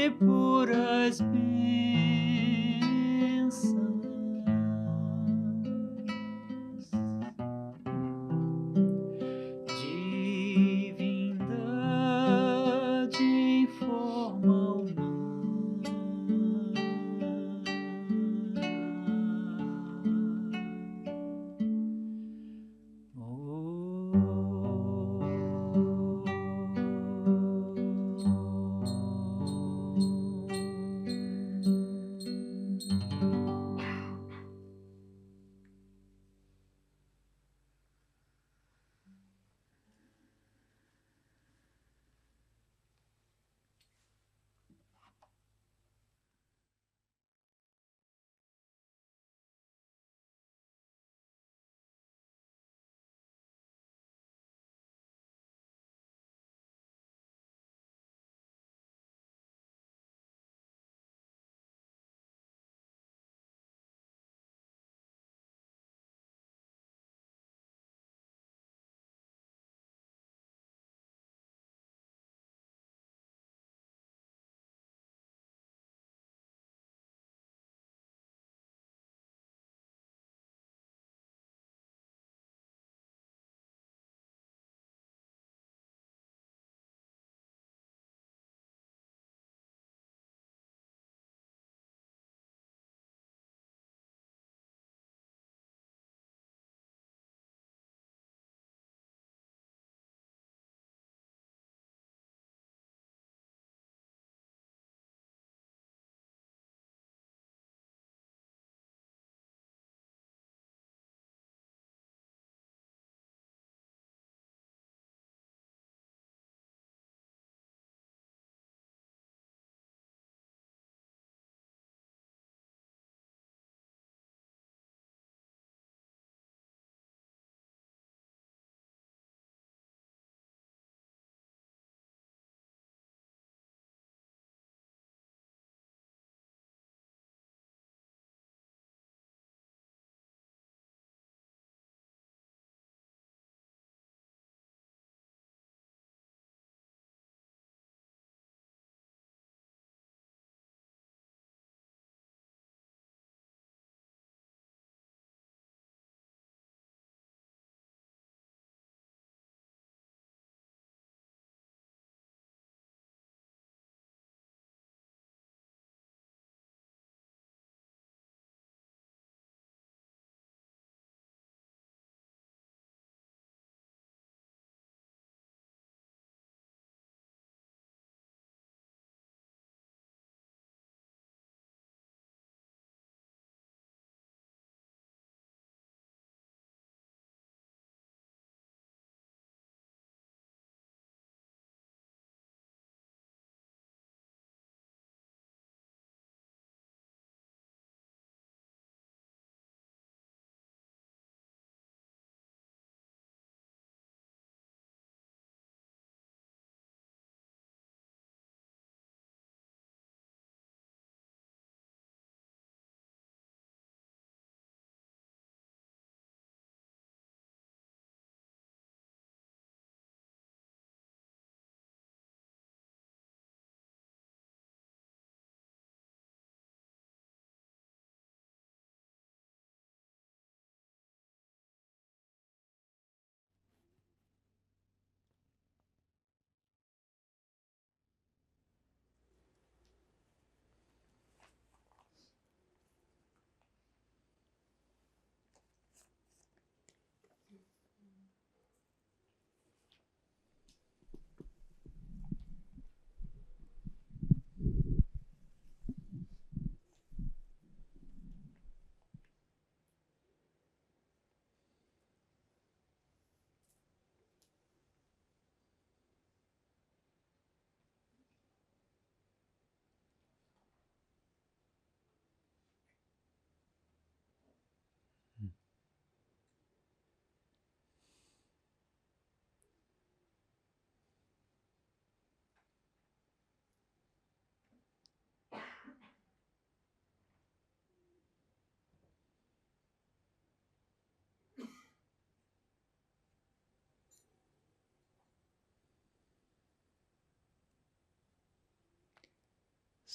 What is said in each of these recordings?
e puras bênçãos. Divindade em forma humana.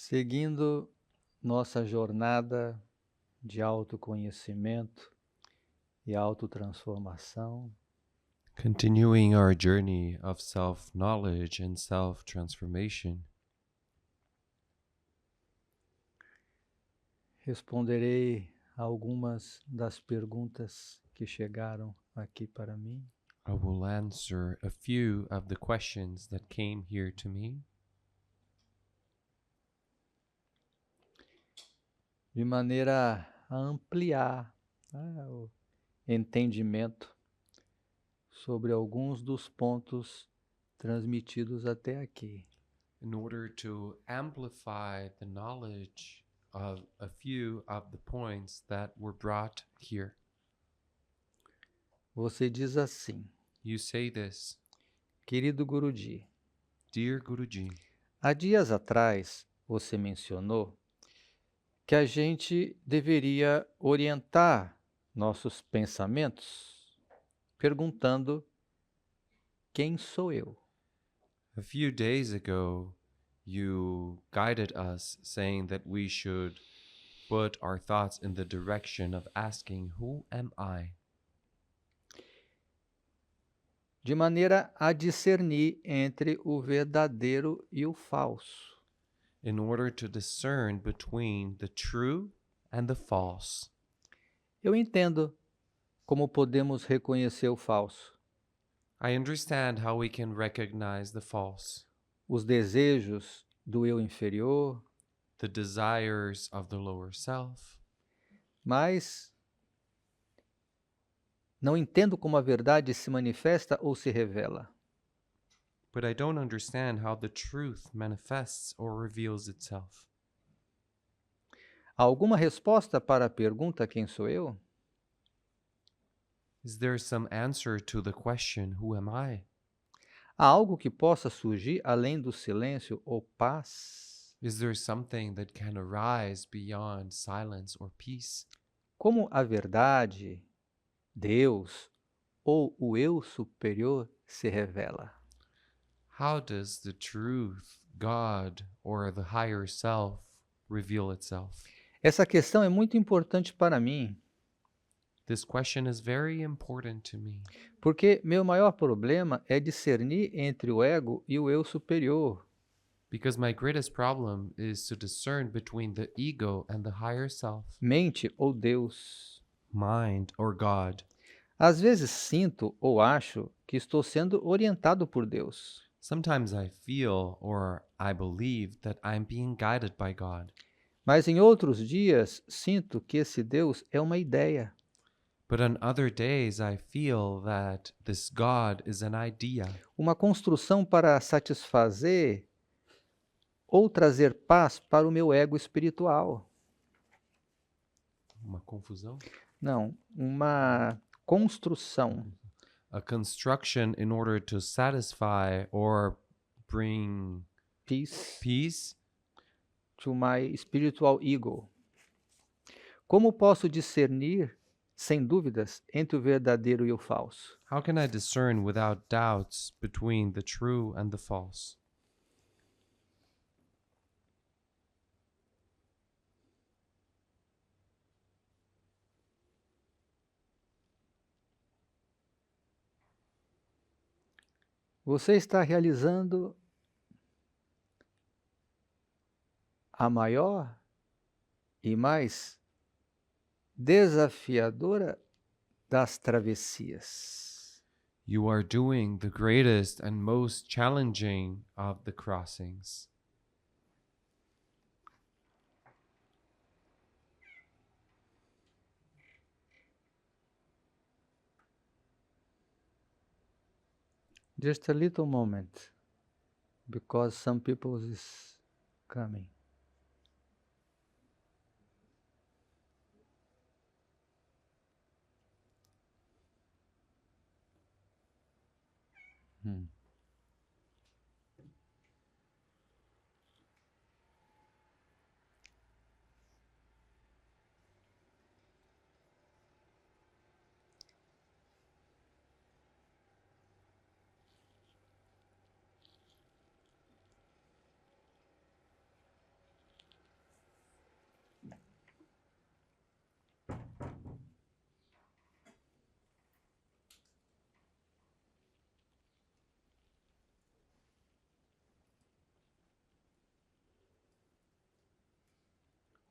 Seguindo nossa jornada de autoconhecimento e autotransformação, Continuing our journey of self-knowledge and self-transformation, responderei a algumas das perguntas que chegaram aqui para mim. I will answer a few of the questions that came here to me De maneira a ampliar o entendimento sobre alguns dos pontos transmitidos até aqui. in order to amplify the knowledge of a few of the points that were brought here. Você diz assim: You say this, querido Guruji, Dear Guruji, há dias atrás você mencionou que a gente deveria orientar nossos pensamentos perguntando: quem sou eu? a few days ago you guided us saying that we should put our thoughts in the direction of asking, who am I? De maneira a discernir entre o verdadeiro e o falso. In order to discern between the true and the false. Eu entendo como podemos reconhecer o falso. I understand how we can recognize the false, Os desejos do eu inferior, the desires of the lower self, mas não entendo como a verdade se manifesta ou se revela. but I don't understand how the truth manifests or reveals itself. Há alguma resposta para a pergunta: quem sou eu? Is there some answer to the question, who am I? Há algo que possa surgir além do silêncio ou paz? Is there something that can arise beyond silence or peace? Como a verdade, Deus ou o eu superior se revela? How does the truth, God, or the higher self reveal itself? Essa questão é muito importante para mim, This question is very important to me porque meu maior problema é discernir entre o ego e o eu superior. because my greatest problem is to discern between the ego and the higher self, Mente ou Deus. mind or God. Às vezes sinto ou acho que estou sendo orientado por Deus. Sometimes I feel or I believe that I'm being guided by God, Mas em outros dias sinto que esse Deus é uma ideia. but on other days I feel that this God is an idea, Uma construção para satisfazer ou trazer paz para o meu ego espiritual. uma confusão, Não, uma construção a construction in order to satisfy or bring peace peace to my spiritual ego. Como posso discernir, sem dúvidas, entre o verdadeiro e o falso? How can I discern without doubts between the true and the false? Você está realizando a maior e mais desafiadora das travessias. You are doing the greatest and most challenging of the crossings. Just a little moment, because some people is coming.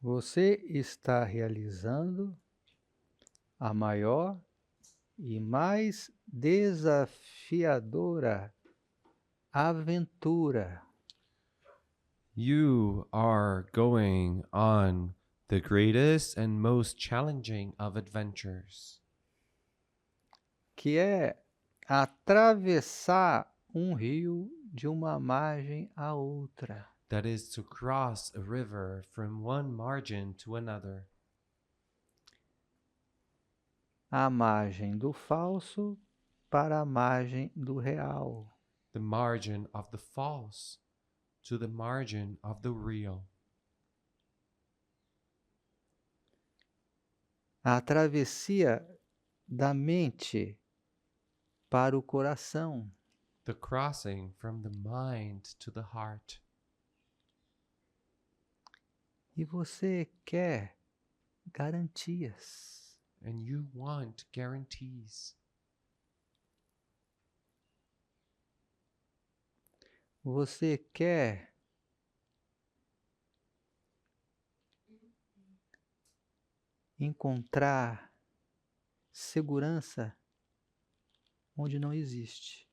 Você está realizando a maior e mais desafiadora aventura You are going on the greatest and most challenging of adventures, que é atravessar um rio de uma margem à outra. that is to cross a river from one margin to another, A margem do falso para a margem do real. the margin of the false to the margin of the real, A travessia da mente para o coração. the crossing from the mind to the heart. E você quer garantias. And you want guarantees. Você quer encontrar segurança onde não existe.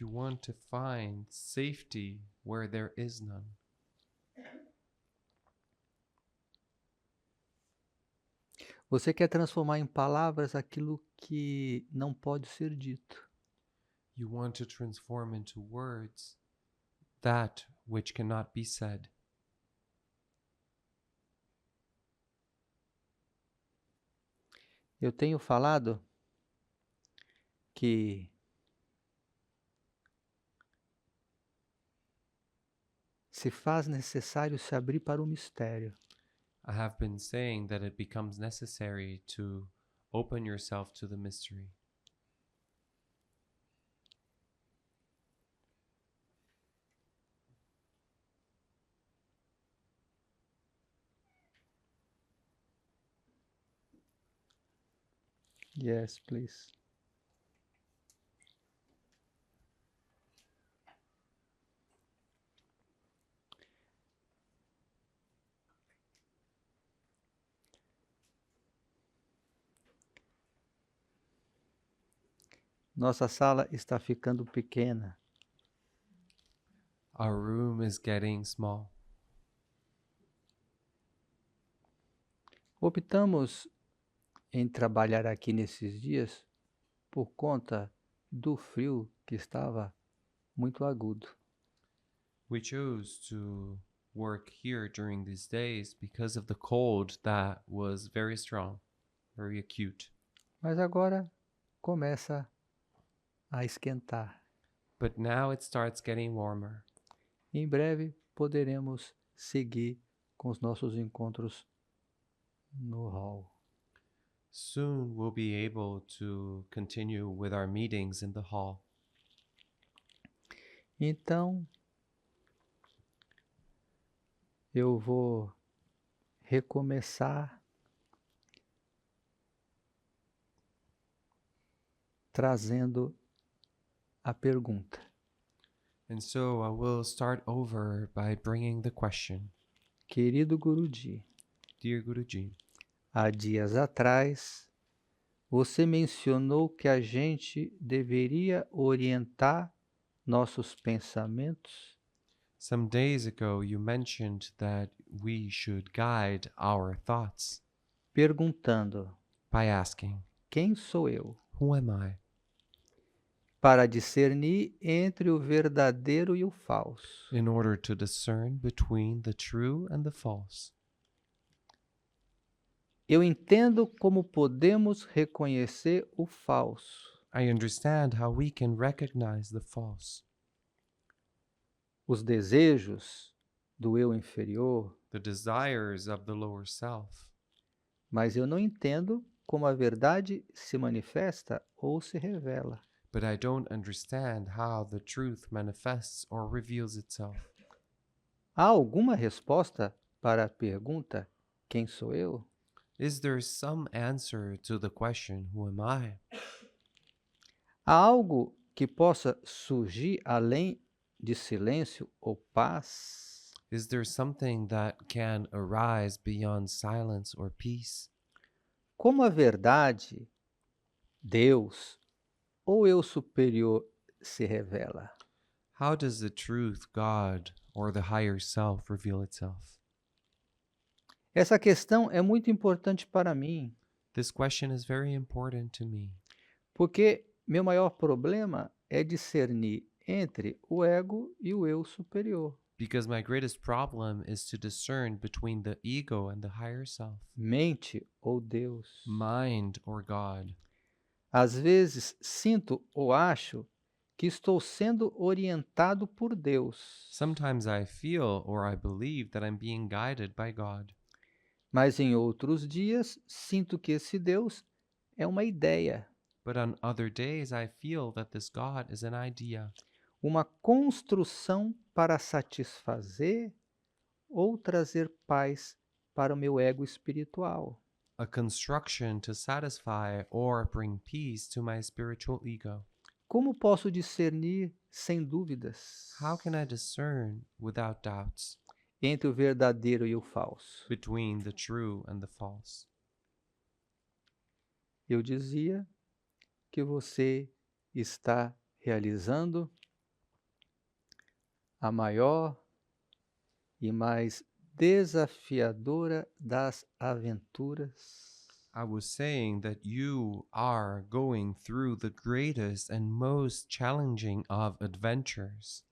You want to find safety where there is none. Você quer transformar em palavras aquilo que não pode ser dito. You want to transform into words that which cannot be said. Eu tenho falado que se faz necessário se abrir para o mistério. I have been saying that it becomes necessary to open yourself to the mystery. Yes, please. Nossa sala está ficando pequena. Our room is getting small. Optamos em trabalhar aqui nesses dias por conta do frio que estava muito agudo. We chose to work here during these days because of the cold that was very strong, very acute. Mas agora começa a esquentar. But now it starts getting warmer. Em breve poderemos seguir com os nossos encontros no hall. Soon we'll be able to continue with our meetings in the hall. Então, eu vou recomeçar trazendo a pergunta. And so I will start over by bringing the question. Querido Guruji, Dear Guruji, há dias atrás, você mencionou que a gente deveria orientar nossos pensamentos some days ago you mentioned that we should guide our thoughts perguntando: by asking, quem sou eu? who am I? Para discernir entre o verdadeiro e o falso. In order to discern between the true and the false. Eu entendo como podemos reconhecer o falso. I understand how we can recognize the false. Os desejos do eu inferior, The desires of the lower self. mas eu não entendo como a verdade se manifesta ou se revela. But I don't understand how the truth manifests or reveals itself. Há alguma resposta para a pergunta: quem sou eu? Is there some answer to the question, who am I? Há algo que possa surgir além de silêncio ou paz? Is there something that can arise beyond silence or peace? Como a verdade, Deus ou eu superior se revela? How does the truth, God, or the higher self reveal itself? Essa questão é muito importante para mim, This question is very important to me porque meu maior problema é discernir entre o ego e o eu superior, because my greatest problem is to discern between the ego and the higher self, mente ou Deus. mind or God. Às vezes sinto ou acho que estou sendo orientado por Deus, Sometimes I feel or I believe that I'm being guided by God, mas em outros dias sinto que esse Deus é uma ideia, but on other days I feel that this God is an idea, uma construção para satisfazer ou trazer paz para o meu ego espiritual. a construction to satisfy or bring peace to my spiritual ego. Como posso discernir sem dúvidas How can I discern without doubts entre o verdadeiro e o falso? between the true and the false? Eu dizia que você está realizando a maior e mais desafiadora das aventuras, I was saying that you are going through the greatest and most challenging of adventures,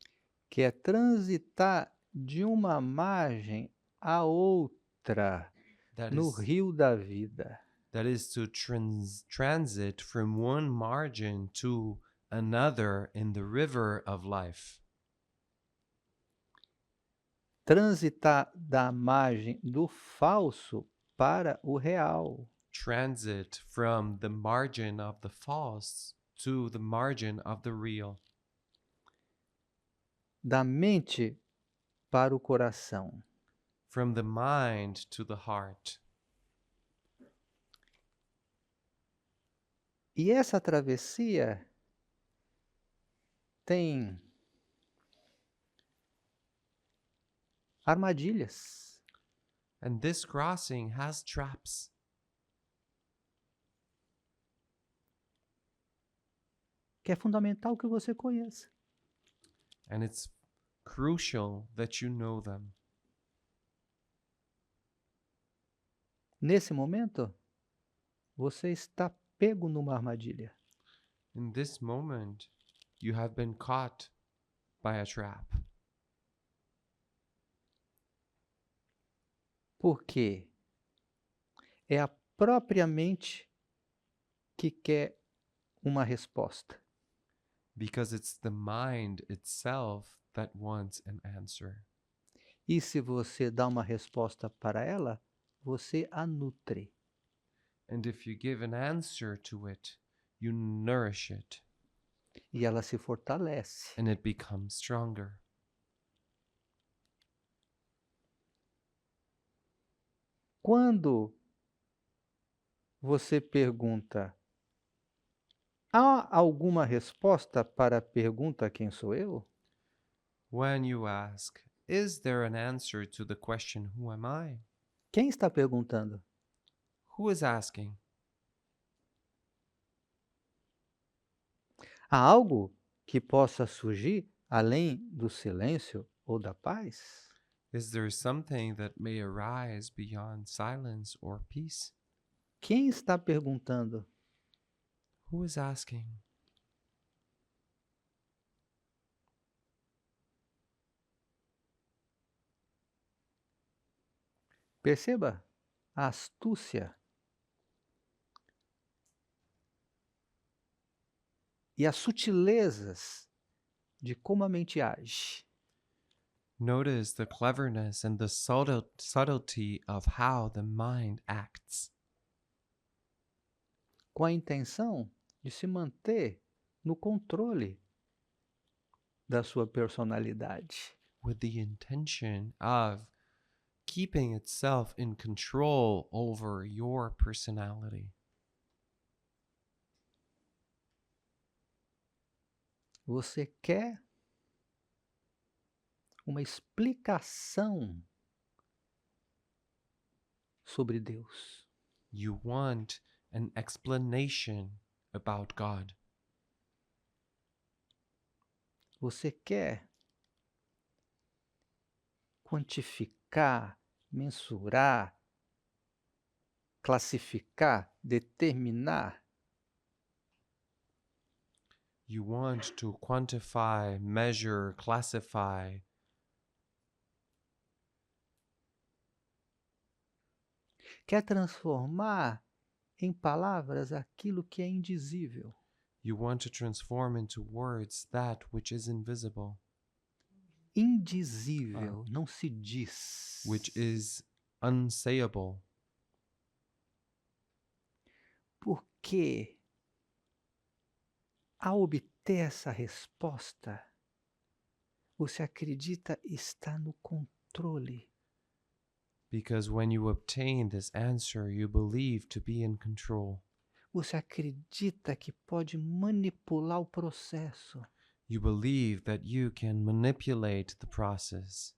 que é transitar de uma margem à outra that no is rio da vida. to transit from one margin to another in the river of life. Transitar da margem do falso para o real. Transit from the margin of the false to the margin of the real. Da mente para o coração. From the mind to the heart. E essa travessia tem armadilhas. And this crossing has traps. Que é fundamental que você conheça. And it's crucial that you know them. Nesse momento, você está pego numa armadilha. In this moment, you have been caught by a trap. Porque é a própria mente que quer uma resposta. Because it's the mind itself that wants an answer. E se você dá uma resposta para ela, você a nutre. And if you give an answer to it, you nourish it. E ela se fortalece. And it becomes stronger. Quando você pergunta, há alguma resposta para a pergunta quem sou eu? When you ask, is there an answer to the question, who am I? Quem está perguntando? Who is asking? Há algo que possa surgir além do silêncio ou da paz? Is there something that may arise beyond silence or peace? Quem está perguntando? Who is asking? Perceba a astúcia e as sutilezas de como a mente age. Notice the cleverness and the subtlety of how the mind acts, com a intenção de se manter no controle da sua personalidade. with the intention of keeping itself in control over your personality. Você quer uma explicação sobre Deus. You want an explanation about God. Você quer quantificar, mensurar, classificar, determinar. You want to quantify, measure, classify. Quer transformar em palavras aquilo que é indizível. You want to transform into words that which is invisible, Indizível, não se diz. which is unsayable. Porque ao obter essa resposta, você acredita estar no controle. Because when you obtain this answer, you believe to be in control. Você acredita que pode manipular o processo. You believe that you can manipulate the process,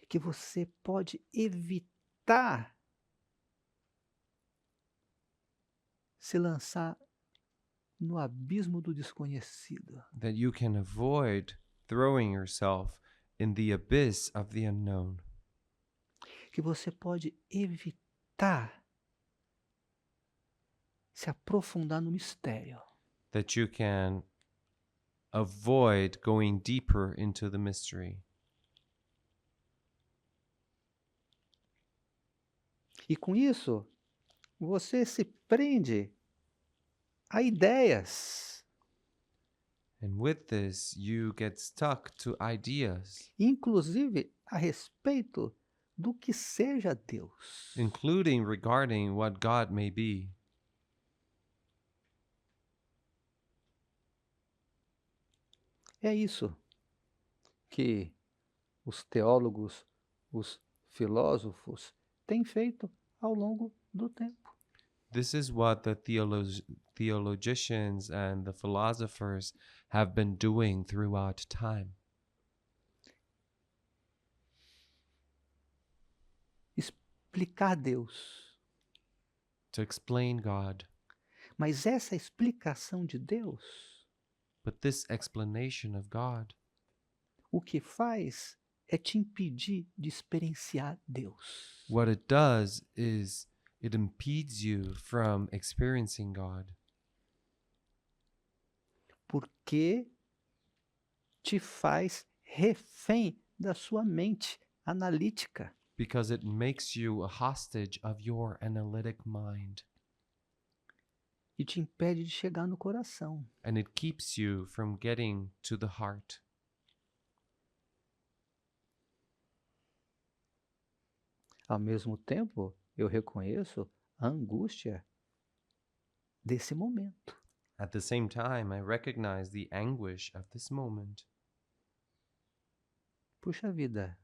Que você pode evitar se lançar no abismo do desconhecido. that you can avoid throwing yourself in the abyss of the unknown, Que você pode evitar se aprofundar no mistério. that you can avoid going deeper into the mystery. E com isso, você se prende a ideias, And with this, you get stuck to ideas, inclusive a respeito do que seja Deus. including regarding what God may be. É isso que os teólogos, os filósofos têm feito ao longo do tempo. This is what the theologians and the philosophers have been doing throughout time. Explicar Deus. To explain God. Mas essa explicação de Deus, But this explanation of God, o que faz é te impedir de experienciar Deus. what it does is it impedes you from experiencing God. Porque te faz refém da sua mente analítica. Because it makes you a hostage of your analytic mind. E te impede de chegar no coração. And it keeps you from getting to the heart. Ao mesmo tempo, eu reconheço a angústia desse momento. At the same time, I recognize the anguish of this moment. Puxa vida,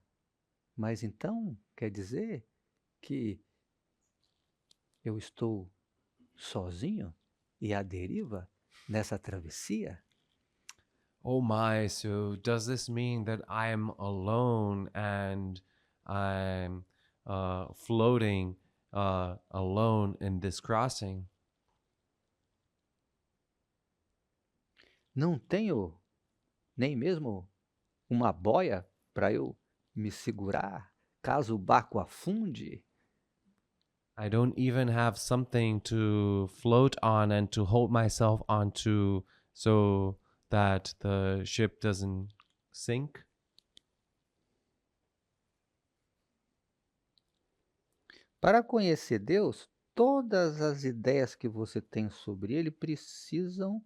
mas então quer dizer que eu estou sozinho e à deriva nessa travessia? Oh my, so does this mean that I'm alone and I'm floating alone in this crossing? Não tenho nem mesmo uma boia para eu me segurar caso o barco afunde? I don't even have something to float on and to hold myself onto so that the ship doesn't sink. Para conhecer Deus, todas as ideias que você tem sobre Ele precisam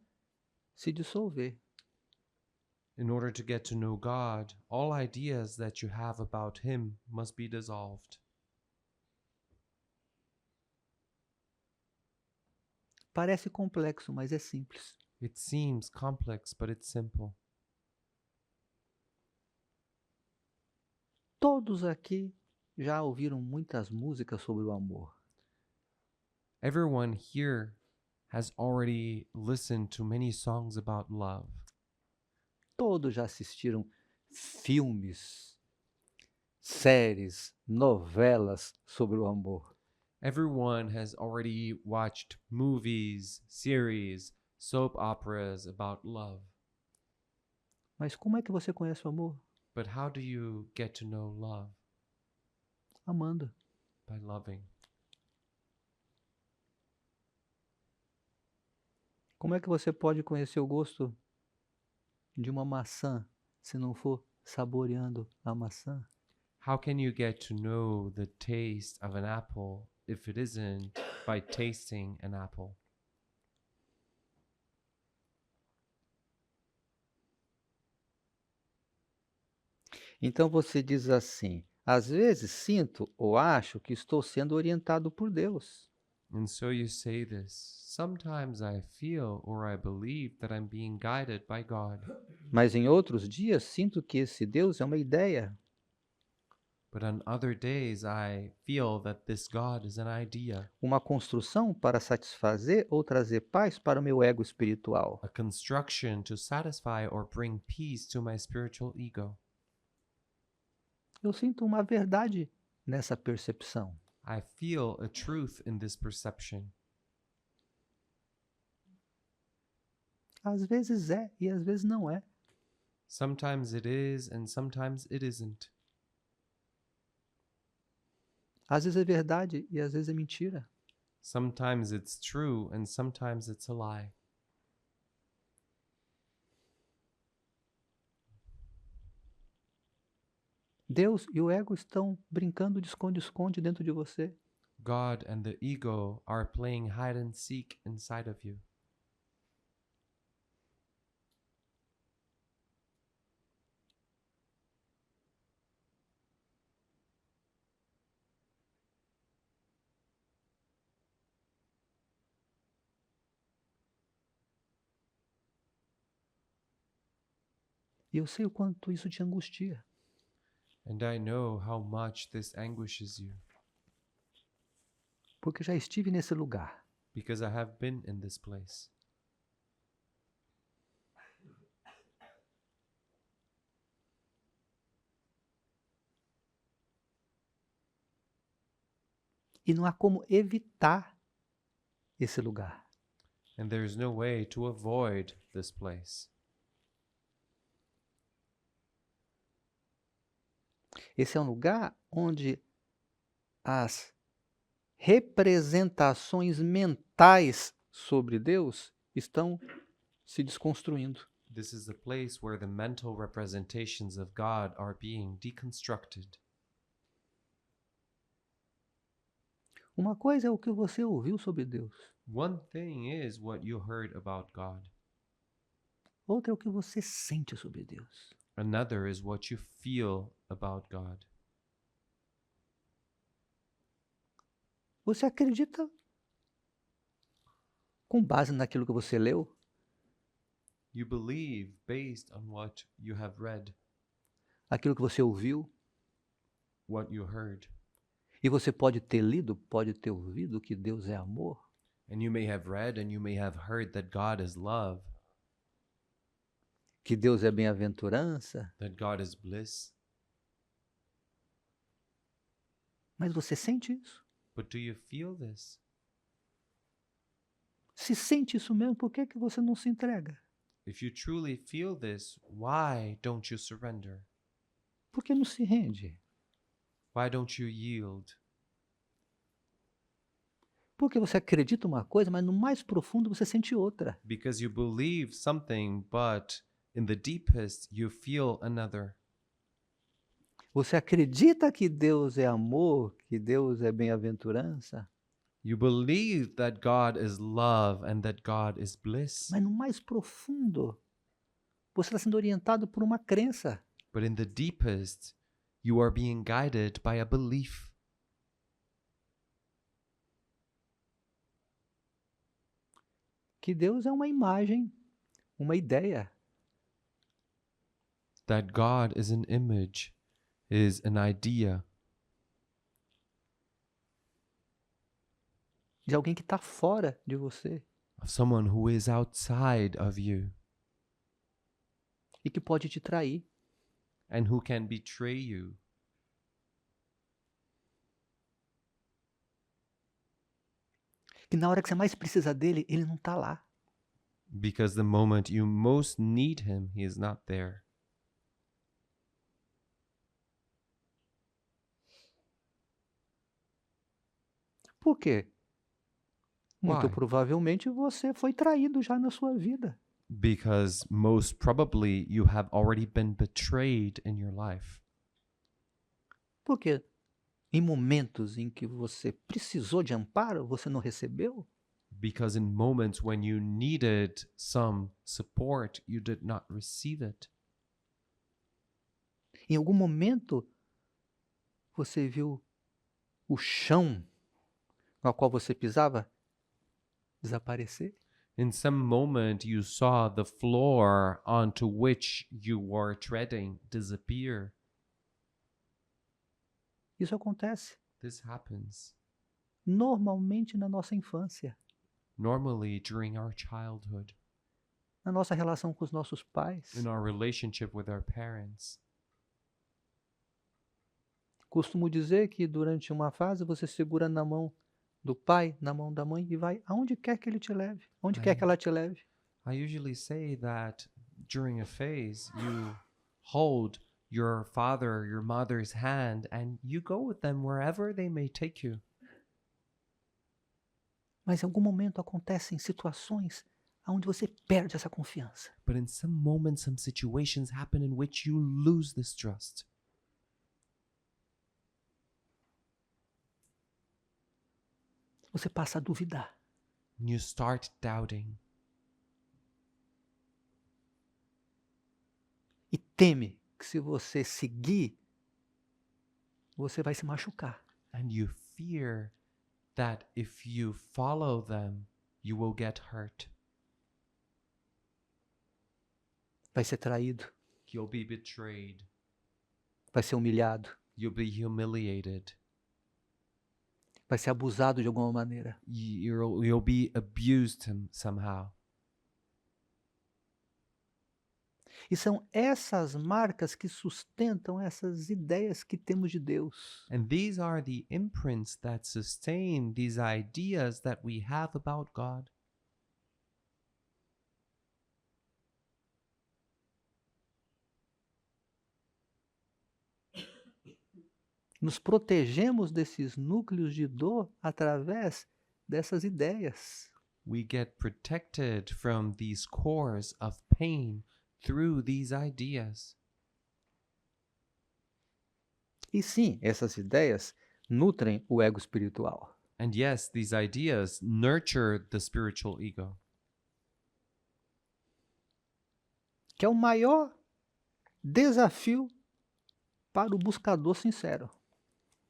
se dissolver. In order to get to know God, all ideas that you have about Him must be dissolved. Parece complexo, mas é simples. It seems complex, but it's simple. Todos aqui já ouviram muitas músicas sobre o amor. Everyone here has already listened to many songs about love. Todos já assistiram filmes, séries, novelas sobre o amor. Everyone has already watched movies, series, soap operas about love. Mas como é que você conhece o amor? But how do you get to know love? Amando. By loving. Como é que você pode conhecer o gosto de uma maçã se não for saboreando a maçã? How can you get to know the taste of an apple if it isn't by tasting an apple? Então você diz assim: às vezes sinto ou acho que estou sendo orientado por Deus. And so you say this. Sometimes I feel or I believe that I'm being guided by God. Mas em outros dias sinto que esse Deus é uma ideia, But on other days I feel that this God is an idea, uma construção para satisfazer ou trazer paz para o meu ego espiritual. a construction to satisfy or bring peace to my spiritual ego. Eu sinto uma verdade nessa percepção. I feel a truth in this perception. Às vezes é e às vezes não é. Sometimes it is and sometimes it isn't. Às vezes é verdade e às vezes é mentira. Sometimes it's true and sometimes it's a lie. Deus e o ego estão brincando de esconde-esconde dentro de você. God and the ego are playing hide and seek inside of you. E eu sei o quanto isso te angustia. And I know how much this anguishes you, Porque já estive nesse lugar. because I have been in this place. E não há como evitar esse lugar. And there is no way to avoid this place. Esse é um lugar onde as representações mentais sobre Deus estão se desconstruindo. This is the place where the mental representations of God are being deconstructed. Uma coisa é o que você ouviu sobre Deus. One thing is what you heard about God. Outra é o que você sente sobre Deus. Another is what you feel about God. Você acredita com base naquilo que você leu? You believe based on what you have read, Aquilo que você ouviu? what you heard. E você pode ter lido, pode ter ouvido que Deus é amor? And you may have read and you may have heard that God is love, Que Deus é bem-aventurança? that God is bliss. Mas você sente isso? But do you feel this? Se sente isso mesmo, por que você não se entrega? If you truly feel this, why don't you surrender? Por que não se rende? Why don't you yield? Porque você acredita uma coisa, mas no mais profundo você sente outra. Because you believe something, but in the deepest you feel another. Você acredita que Deus é amor, que Deus é bem-aventurança, You believe that God is love and that God is bliss. mas no mais profundo você está sendo orientado por uma crença. But in the deepest, you are being guided by a belief. Que Deus é uma imagem, uma ideia. That God is an image, is an idea De alguém que está fora de você of someone who is outside of you e que pode te trair. and who can betray you. Que na hora que você mais precisa dele, ele não está lá. Because the moment you most need him, he is not there. Por quê? Muito Why? provavelmente você foi traído já na sua vida. Because most probably you have already been betrayed in your life. Porque em momentos em que você precisou de amparo, você não recebeu? Because in moments when you needed some support, you did not receive it. Em algum momento você viu o chão no qual você pisava desaparecer? In some moment, you saw the floor onto which you were treading disappear. Isso acontece This happens normalmente na nossa infância, normally during our childhood, na nossa relação com os nossos pais. in our relationship with our parents. Costumo dizer que durante uma fase você segura na mão do pai, na mão da mãe e vai aonde quer que ele te leve, onde quer que ela te leve. I usually say that during a phase, you hold your father, your mother's hand, and you go with them wherever they may take you. Mas em algum momento acontecem situações onde você perde essa confiança. But in some moments, some situations happen in which you lose this trust. Você passa a duvidar. And you start doubting. E teme que se você seguir, você vai se machucar. And you fear that if you follow them, you will get hurt. Vai ser traído, You'll be betrayed. vai ser humilhado, You'll be humiliated. vai ser abusado de alguma maneira. You'll be abused somehow. E são essas marcas que sustentam essas ideias que temos de Deus. And these are the imprints that sustain these ideas that we have about God. Nos protegemos desses núcleos de dor através dessas ideias. We get protected from these cores of pain through these ideas. E sim, essas ideias nutrem o ego espiritual. And yes, these ideas nurture the spiritual ego, Que é o maior desafio para o buscador sincero.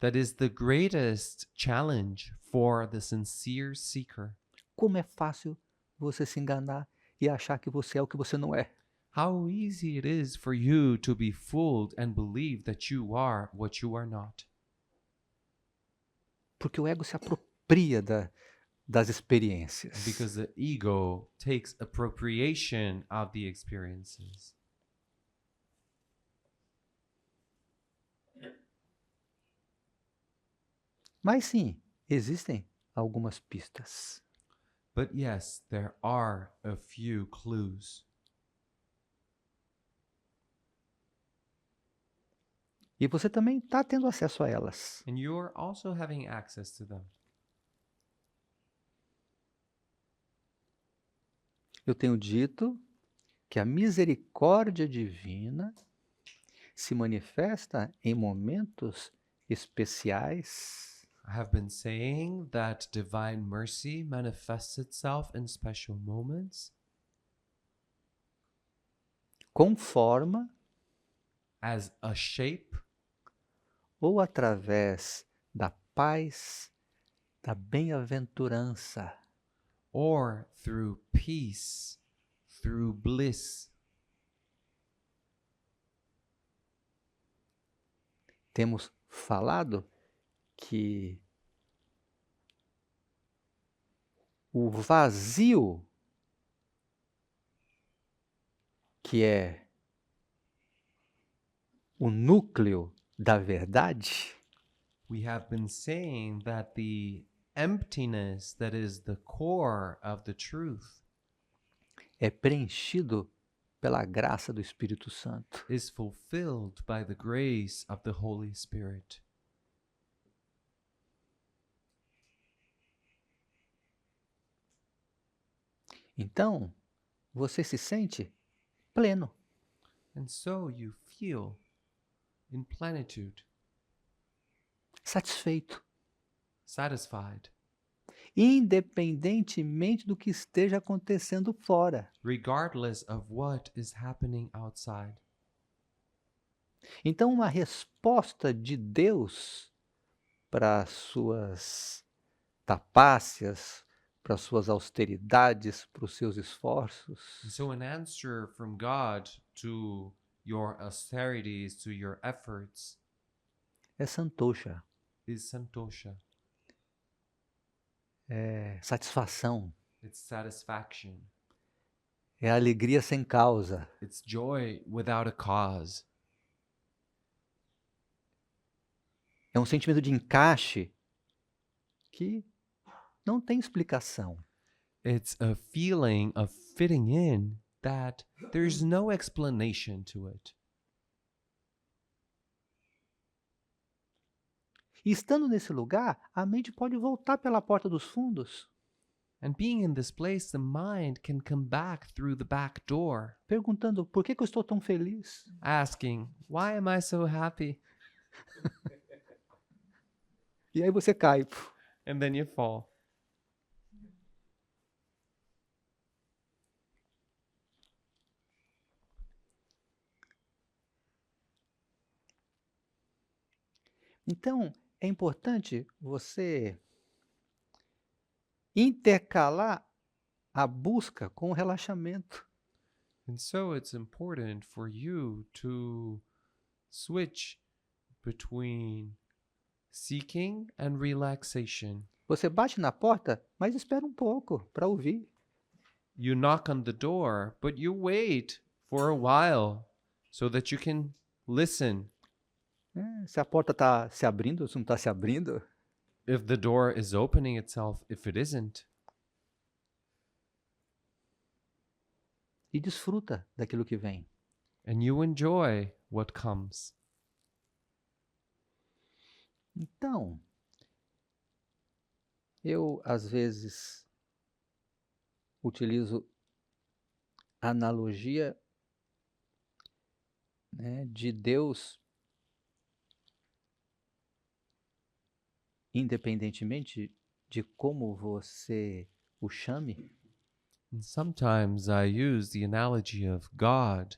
that is the greatest challenge for the sincere seeker. Como é fácil você se enganar e achar que você é o que você não é. How easy it is for you to be fooled and believe that you are what you are not. Porque o ego se apropria das experiências. Because the ego takes appropriation of the experiences. Mas sim, existem algumas pistas. But yes, there are a few clues. E você também está tendo acesso a elas. And you're also having access to them. Eu tenho dito que a misericórdia divina se manifesta em momentos especiais, I have been saying that divine mercy manifests itself in special moments, com forma as a shape, ou através da paz, da bem-aventurança, or through peace, through bliss. Temos falado que o vazio que é o núcleo da verdade We have been saying that the emptiness that is the core of the truth é preenchido pela graça do Espírito Santo. is fulfilled by the grace of the Holy Spirit. Então, você se sente pleno. And so you feel in plenitude, Satisfeito, satisfied, independentemente do que esteja acontecendo fora. regardless of what is happening outside. Então, uma resposta de Deus para as suas tapácias, para as suas austeridades, para os seus esforços, And so an answer from God to your austerities, to your efforts, é santosha, is santosha. é satisfação, It's satisfaction. é alegria sem causa. It's joy without a cause. É um sentimento de encaixe que não tem explicação. It's a feeling of fitting in that there's no explanation to it. E estando nesse lugar, a mente pode voltar pela porta dos fundos, And being in this place, the mind can come back through the back door, perguntando por que eu estou tão feliz? asking, why am I so happy? E aí você cai. And then you fall. Então, é importante você intercalar a busca com o relaxamento. And so it's important for you to switch between seeking and relaxation. Você bate na porta, mas espera um pouco para ouvir. You knock on the door, but you wait for a while so that you can listen. Se a porta está se abrindo, se não está se abrindo. If the door is opening itself, if it isn't. E desfruta daquilo que vem. And you enjoy what comes. Então, eu às vezes utilizo a analogia, né, de Deus, independentemente de como você o chame, And sometimes I use the analogy of God,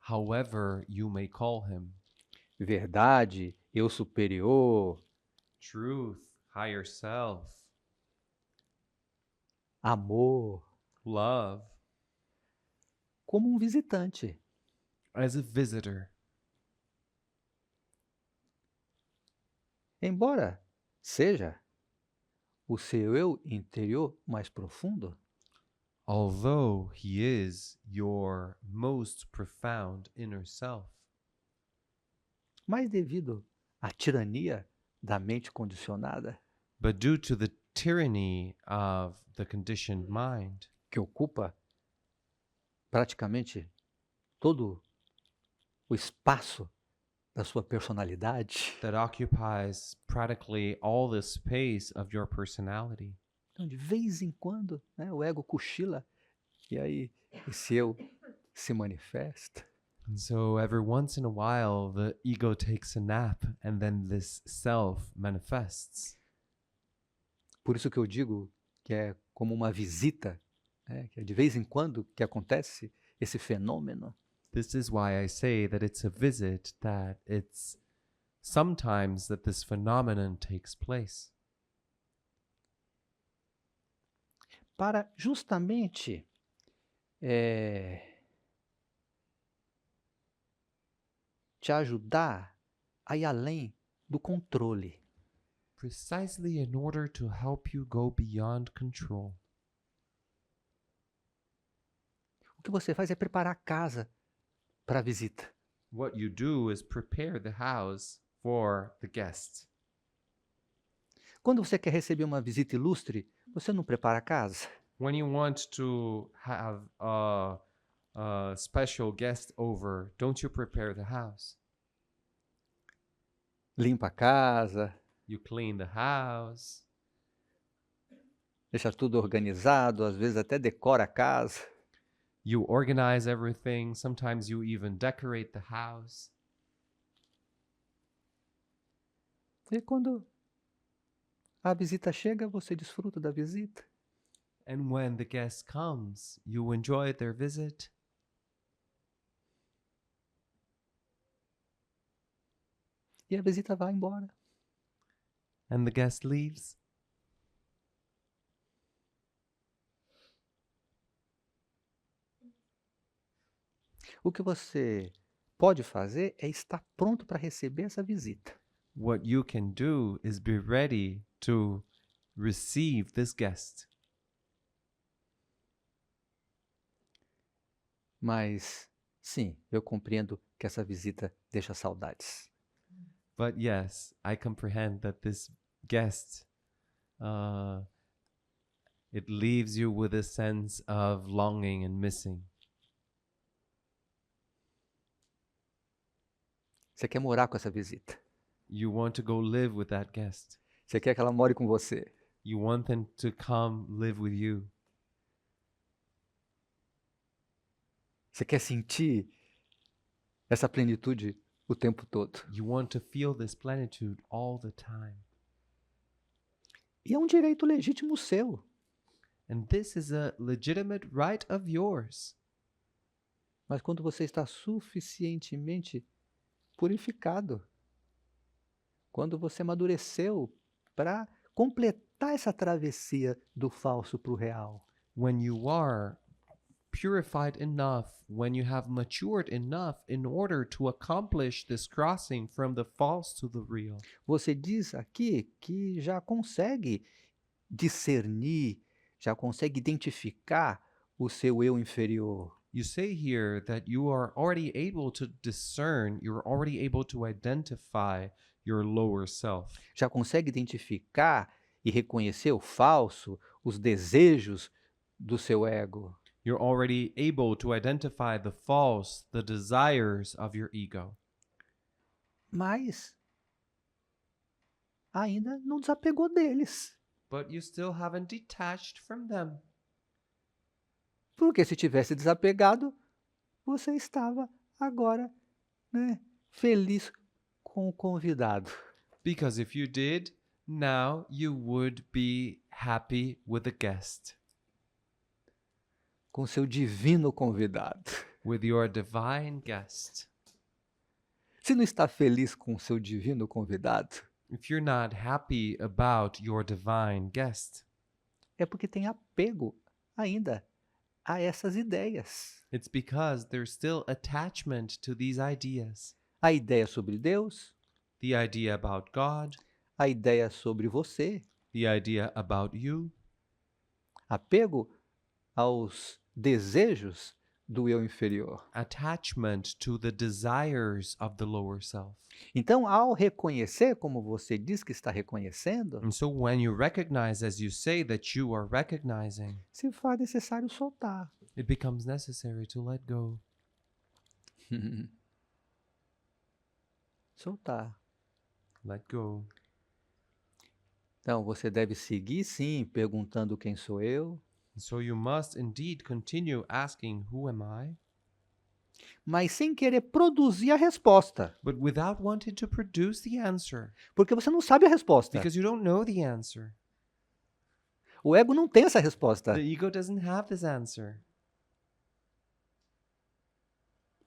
however you may call him. verdade, eu superior, Truth, higher self, amor, love, como um visitante. as a visitor. Embora seja o seu eu interior mais profundo, Although he is your most profound inner self. mas devido à tirania da mente condicionada, But due to the tyranny of the conditioned mind, que ocupa praticamente todo o espaço da sua personalidade, that occupies practically all the space of your personality. então de vez em quando, né, o ego cochila e aí esse eu se manifesta. And so every once in a while, the ego takes a nap and then this self manifests. Por isso que eu digo que é como uma visita, né, que é de vez em quando que acontece esse fenômeno. This is why I say that it's a visit, that it's sometimes that this phenomenon takes place. Para justamente te ajudar a ir além do controle. Precisely in order to help you go beyond control. O que você faz é preparar a casa para a visita. What you do is prepare the house for the guest. Quando você quer receber uma visita ilustre, você não prepara a casa? When you want to have a special guest over, don't you prepare the house? Limpa a casa, You clean the house, deixa tudo organizado, às vezes até decora a casa. you organize everything, sometimes you even decorate the house. E quando a visita chega, você desfruta da visita. And when the guest comes, you enjoy their visit. E a visita vai embora. And the guest leaves. O que você pode fazer é estar pronto para receber essa visita. What you can do is be ready to receive this guest. Mas, sim, eu compreendo que essa visita deixa saudades. But yes, I comprehend that this guest, it leaves you with a sense of longing and missing. Você quer morar com essa visita. You want to go live with that guest. Você quer que ela more com você. You want them to come live with you. Você quer sentir essa plenitude o tempo todo. You want to feel this plenitude all the time. E é um direito legítimo seu. And this is a legitimate right of yours. Mas quando você está suficientemente purificado, quando você amadureceu para completar essa travessia do falso para o real, When you are purified enough, when you have matured enough in order to accomplish this crossing from the false to the real. você diz aqui que já consegue discernir, já consegue identificar o seu eu inferior. You say here that you are already able to discern, you're already able to identify your lower self. Já consegue identificar e reconhecer o falso, os desejos do seu ego. You're already able to identify the false, the desires of your ego. Mas ainda não desapegou deles. But you still haven't detached from them. Porque se tivesse desapegado, você estava agora, feliz com o convidado. Because if you did, now you would be happy with the guest, Com seu divino convidado. with your divine guest. Se não está feliz com seu divino convidado, If you're not happy about your divine guest, é porque tem apego ainda a essas ideias. it's because there's still attachment to these ideas. A ideia sobre Deus, The idea about God, a ideia sobre você, the idea about you, apego aos desejos do eu inferior. attachment to the desires of the lower self. Então, ao reconhecer, como você diz que está reconhecendo, And so when you recognize, as you say, that you are recognizing, se faz necessário soltar. it becomes necessary to let go. Soltar. Let go. Então, você deve seguir, sim, perguntando quem sou eu, And so you must indeed continue asking, who am I? mas sem querer produzir a resposta, But without wanting to produce the answer, porque você não sabe a resposta. because you don't know the answer. O ego não tem essa resposta. The ego doesn't have this answer.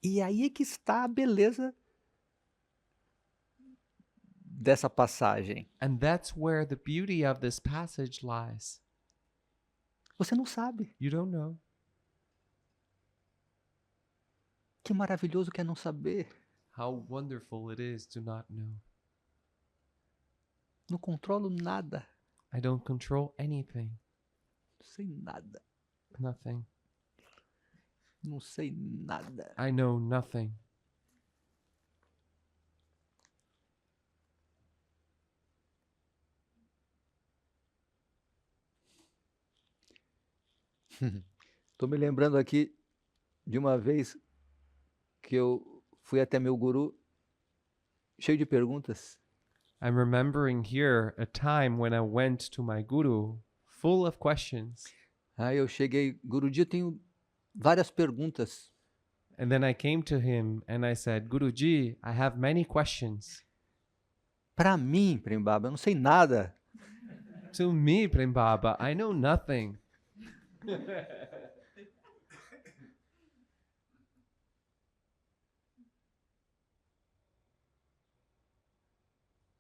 E aí é que está a beleza dessa passagem. And that's where the beauty of this passage lies. Você não sabe. You don't know. Que maravilhoso que é não saber. How wonderful it is to not know. Não controlo nada. I don't control anything. Não sei nada. Nothing. Não sei nada. I know nothing. Estou me lembrando aqui de uma vez que eu fui até meu guru cheio de perguntas. I'm remembering here a time when I went to my guru full of questions. Aí eu cheguei, Guruji, eu tenho várias perguntas. And then I came to him and I said, Guruji, I have many questions. Para mim, Prem Baba, eu não sei nada. To me, Prem Baba, I know nothing.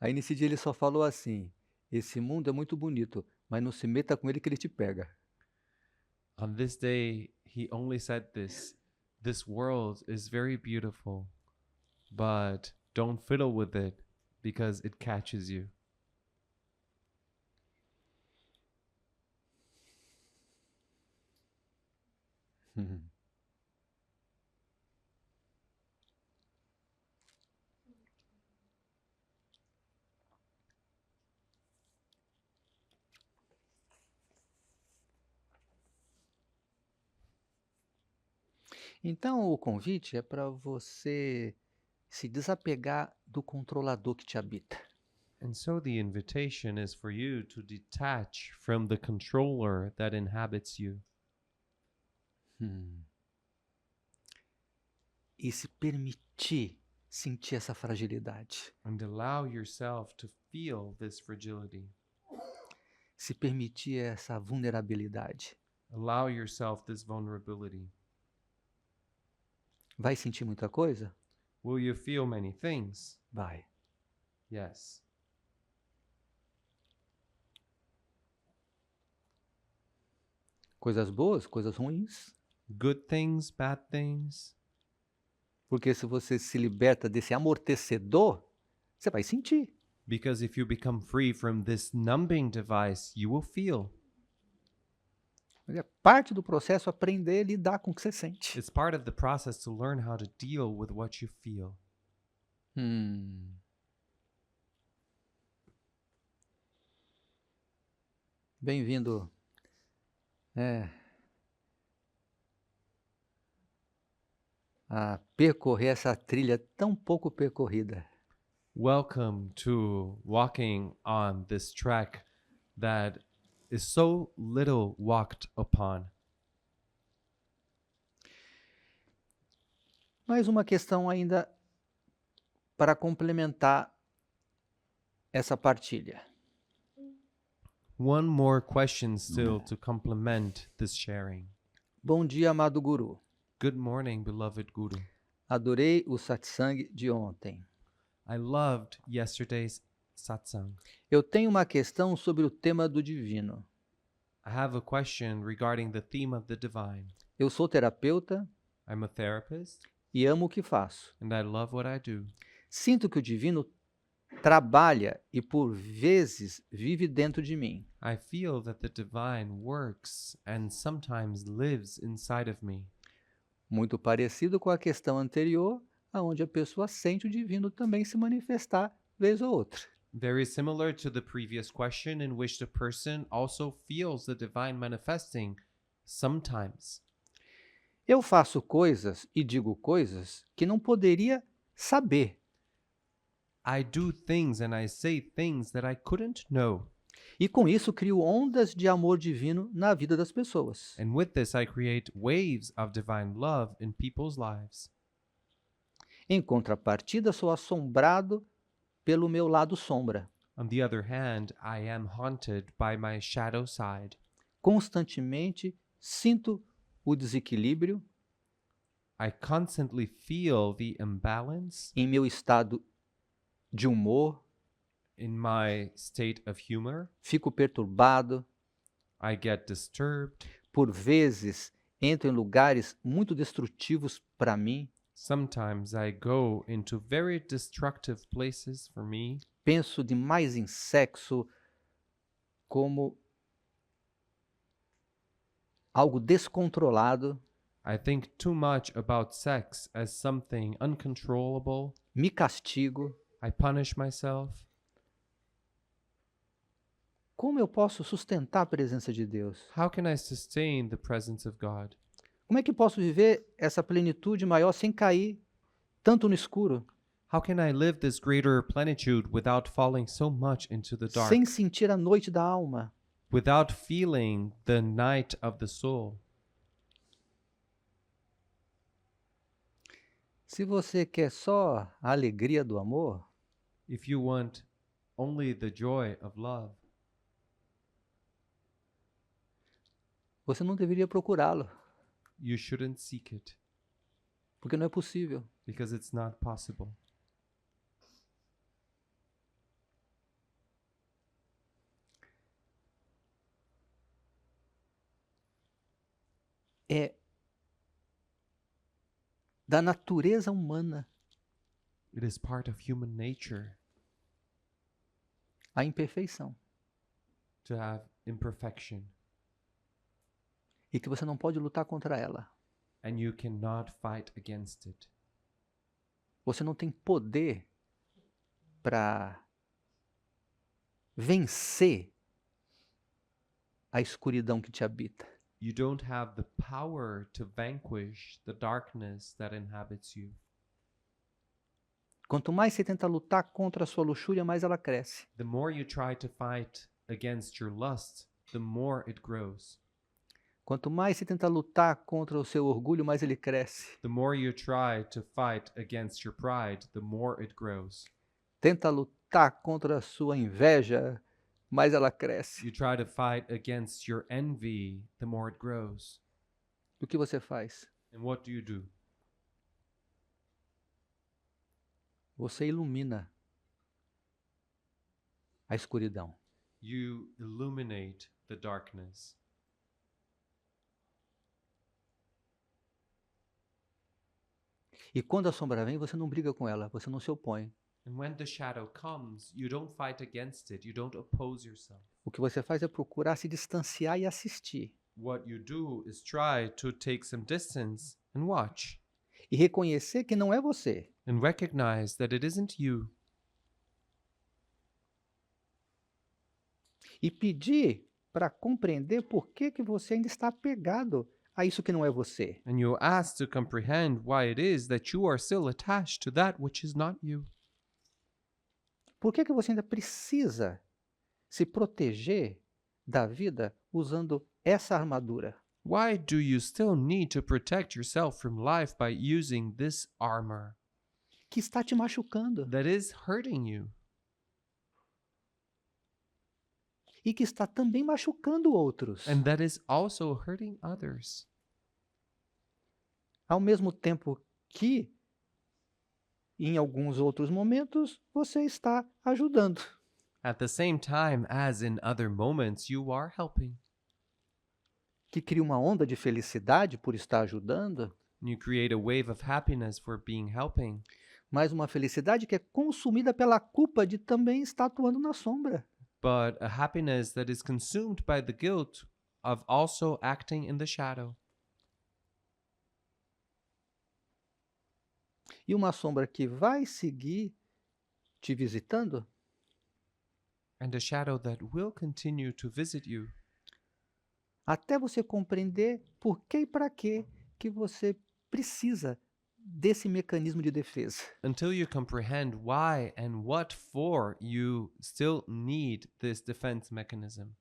Aí nesse dia ele só falou assim: esse mundo é muito bonito, mas não se meta com ele que ele te pega. On this day, he only said this. This world is very beautiful, but don't fiddle with it because it catches you. Então o convite é para você se desapegar do controlador que te habita. And so the invitation is for you to detach from the controller that inhabits you E se permitir sentir essa fragilidade. and allow yourself to feel this fragility. Se permitir essa vulnerabilidade. Allow yourself this vulnerability. Vai sentir muita coisa? Will you feel many things? Vai. Yes. Coisas boas, coisas ruins. Good things, bad things. Porque se você se liberta desse amortecedor, você vai sentir. Because if you become free from this numbing device, you will feel. É parte do processo aprender a lidar com o que você sente. It's part of the process to learn how to deal with what you feel. Bem-vindo. A percorrer essa trilha tão pouco percorrida. Welcome to walking on this track that is so little walked upon. Mais uma questão ainda para complementar essa partilha. One more question still to complement this sharing. Bom dia, amado Guru. Good morning, beloved Guru. Adorei o Satsang de ontem. I loved yesterday's Satsang. Eu tenho uma questão sobre o tema do divino. I have a question regarding the theme of the divine. Eu sou terapeuta I'm a therapist e amo o que faço. and I love what I do. Sinto que o divino trabalha e por vezes vive dentro de mim. I feel that the divine works and sometimes lives inside of me. Muito parecido com a questão anterior, onde a pessoa sente o divino também se manifestar vez ou outra. Very similar to the previous question in which the person also feels the divine manifesting sometimes. Eu faço coisas e digo coisas que não poderia saber. I do things and I say things that I couldn't know. E com isso crio ondas de amor divino na vida das pessoas. And with this I create waves of divine love in people's lives. Em contrapartida, sou assombrado pelo meu lado sombra. On the other hand, I am haunted by my shadow side. Constantemente sinto o desequilíbrio I constantly feel the imbalance em meu estado de humor, in my state of humor. fico perturbado, I get disturbed. por vezes entro em lugares muito destrutivos para mim, Sometimes I go into very destructive places for me. penso demais em sexo como algo descontrolado, I think too much about sex as something uncontrollable. me castigo, I punish myself. Como eu posso sustentar a presença de Deus? How can I sustain the presence of God? Como é que posso viver essa plenitude maior sem cair tanto no escuro, How can I live this greater plenitude without falling so much into the dark, sem sentir a noite da alma? without feeling the night of the soul? Se você quer só a alegria do amor, If you want only the joy of love, você não deveria procurá-lo, you shouldn't seek it porque não é possível. because it's not possible. É da natureza humana It is part of human nature a imperfeição to have imperfection, e que você não pode lutar contra ela. and you cannot fight against it. Você não tem poder para vencer a escuridão que te habita. You don't have the power to vanquish the darkness that inhabits you. Quanto mais você tenta lutar contra a sua luxúria, mais ela cresce. The more you try to fight against your lust, the more it grows. Quanto mais você tenta lutar contra o seu orgulho, mais ele cresce. The more you try to fight against your pride, the more it grows. Tenta lutar contra a sua inveja, mais ela cresce. You try to fight against your envy, the more it grows. O que você faz? And what do? Você ilumina a escuridão. You illuminate the darkness. E quando a sombra vem, você não briga com ela, você não se opõe. And when the shadow comes, you don't fight against it, you don't oppose yourself. O que você faz é procurar se distanciar e assistir. What you do is try to take some distance and watch, E reconhecer que não é você. and recognize that it isn't you, E pedir para compreender por que você ainda está apegado a isso que não é você. and you ask to comprehend why it is that you are still attached to that which is not you. Por que você ainda precisa se proteger da vida usando essa armadura? Why do you still need to protect yourself from life by using this armor Que está te machucando that is hurting you e que está também machucando outros. and that is also hurting others? Ao mesmo tempo que, em alguns outros momentos, você está ajudando. At the same time as in other moments, you are helping. Que cria uma onda de felicidade por estar ajudando, You create a wave of happiness for being helping, mas uma felicidade que é consumida pela culpa de também estar atuando na sombra. but a happiness that is consumed by the guilt of also acting in the shadow. E uma sombra que vai seguir te visitando And a shadow that will continue to visit you até você compreender por que e para que você precisa desse mecanismo de defesa. until you comprehend why and what for you still need this defense mechanism.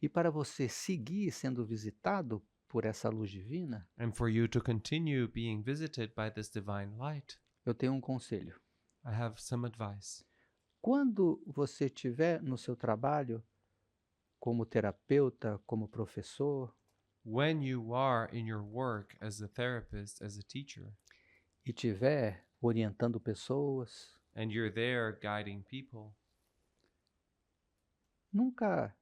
E para você seguir sendo visitado por essa luz divina, And for you to continue being visited by this divine light, eu tenho um conselho. I have some advice. Quando você estiver no seu trabalho, como terapeuta, como professor, When you are in your work as a therapist, as a teacher, e estiver orientando pessoas, and you're there guiding people, nunca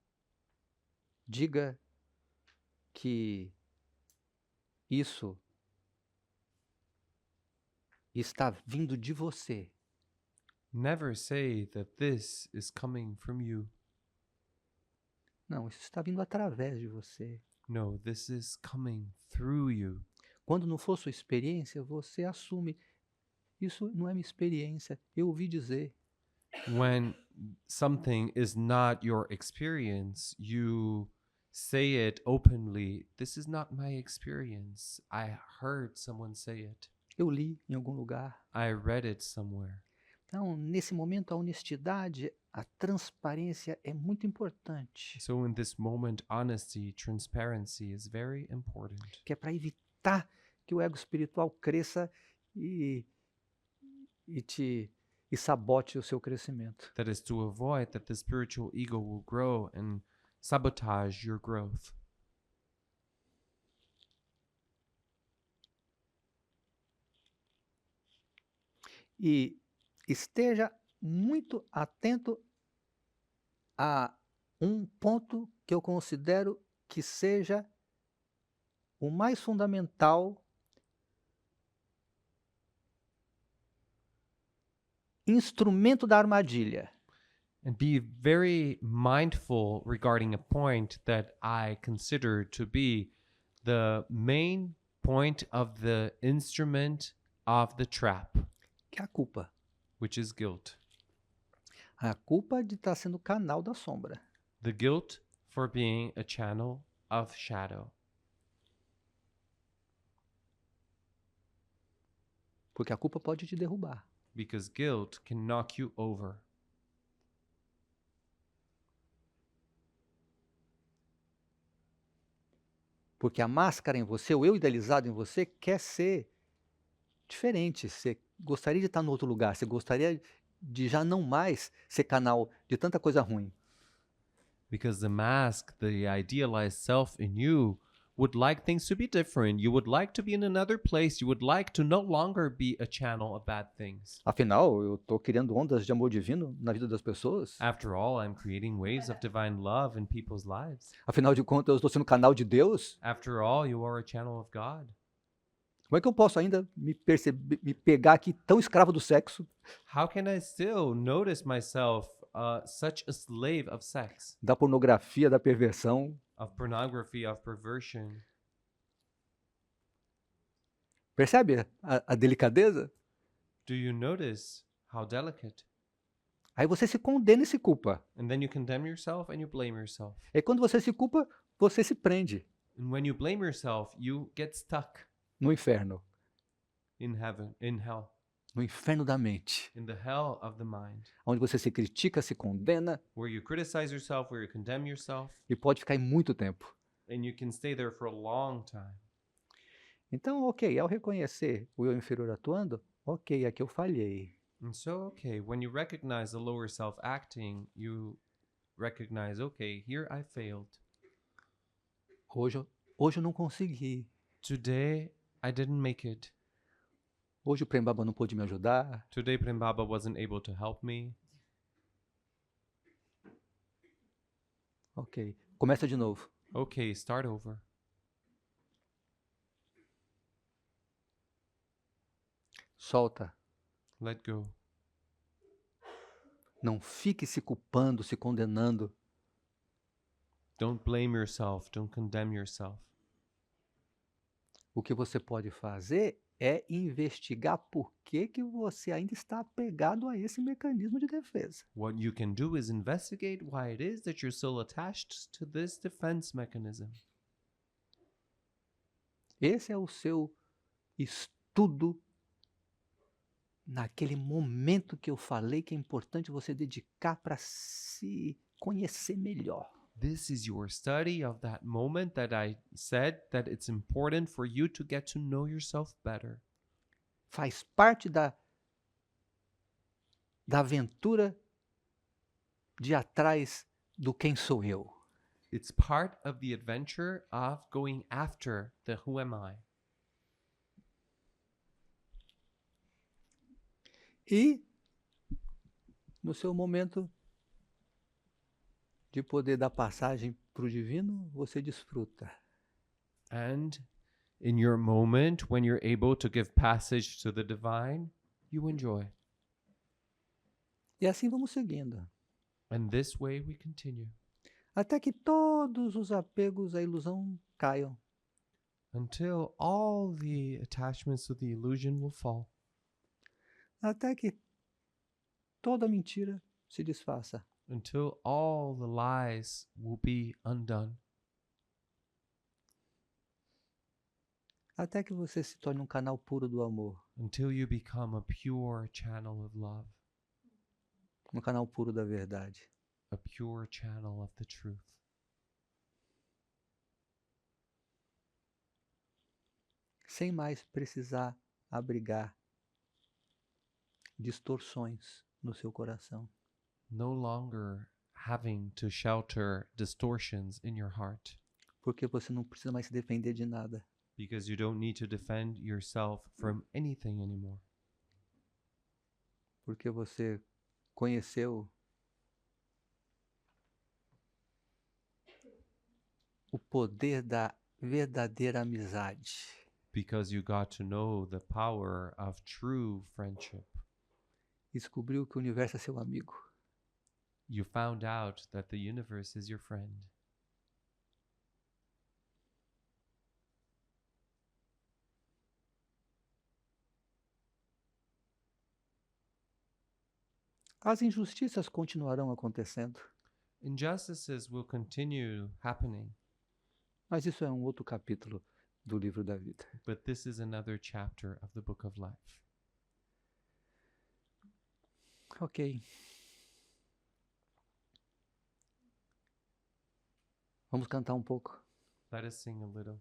diga que isso está vindo de você. never say that this is coming from you. Não, isso está vindo através de você. No, this is coming through you. Quando não for sua experiência, você assume. isso não é minha experiência, eu ouvi dizer. When something is not your experience, you say it openly. This is not my experience. I heard someone say it. Eu li em algum lugar. I read it somewhere. Então, nesse momento, a honestidade, a transparência é muito importante, So in this moment, honesty, transparency is very important. que é para evitar que o ego espiritual cresça e sabote o seu crescimento. That is to avoid that the spiritual ego will grow and sabotage your growth. E esteja muito atento a um ponto que eu considero que seja o mais fundamental, instrumento da armadilha. And be very mindful regarding a point that I consider to be the main point of the instrument of the trap, Que é a culpa. which is guilt. A culpa de estar sendo canal da sombra. The guilt for being a channel of shadow. Porque a culpa pode te derrubar. Because guilt can knock you over. Porque a máscara em você, o eu idealizado em você, quer ser diferente. Você gostaria de estar no outro lugar. Você gostaria de já não mais ser canal de tanta coisa ruim. Because the mask, the idealized self in you, would like things to be different. You would like to be in another place. You would like to no longer be a channel of bad things. Afinal, eu estou criando ondas de amor divino na vida das pessoas. After all, I'm creating waves of divine love in people's lives. Afinal de contas, eu estou sendo canal de Deus. After all, you are a channel of God. Como é que eu posso ainda me pegar aqui tão escravo do sexo, How can I still notice myself such a slave of sex, da pornografia, da perversão? of pornography, of perversion? Percebe a delicadeza? Do you notice how delicate? Aí você se condena e se culpa. And then you condemn yourself and you blame yourself. E quando você se culpa, você se prende And when you blame yourself, you get stuck no inferno, in heaven, in hell, no inferno da mente, in the hell of the mind, onde você se critica, se condena where you criticize yourself, where you condemn yourself, e pode ficar em muito tempo. and you can stay there for a long time. Então, ok, ao reconhecer o eu inferior atuando, ok, aqui eu falhei. And so, okay, when you recognize the lower self acting, you recognize, okay, here I failed. Hoje eu não consegui. Today, I didn't make it. Hoje o Prem Baba não pôde me ajudar. Today, Prem Baba wasn't able to help me. Ok, começa de novo. Okay, start over. Solta. Let go. Não fique se culpando, se condenando. Don't blame yourself. Don't condemn yourself. O que você pode fazer é investigar por que você ainda está apegado a esse mecanismo de defesa. What you can do is investigate why it is that you're still attached to this defense mechanism. Esse é o seu estudo naquele momento que eu falei que é importante você dedicar para se conhecer melhor. This is your study of that moment that I said that it's important for you to get to know yourself better. Faz parte da aventura de ir atrás do quem sou eu. It's part of the adventure of going after the who am I. E no seu momento de poder dar passagem para o divino, você desfruta. And in your moment when you're able to give passage to the divine, you enjoy. E assim vamos seguindo. And this way we continue Até que todos os apegos à ilusão caiam. until all the attachments to the illusion will fall. até que toda mentira se desfaça. until all the lies will be undone, Até que você se torne um canal puro do amor, until you become a pure channel of love, um canal puro da verdade. a pure channel of the truth. Sem mais precisar abrigar distorções no seu coração. No longer having to shelter distortions in your heart, Porque você não precisa mais se defender de nada. because you don't need to defend yourself from anything anymore, Porque você conheceu o poder da verdadeira amizade. because you got to know the power of true friendship. Descobriu que o universo é seu amigo. You found out that the universe is your friend. As injustiças continuarão acontecendo, Injustices will continue happening, mas isso é um outro capítulo do livro da vida. but this is another chapter of the book of life. Ok. Vamos cantar um pouco. Let us sing a little.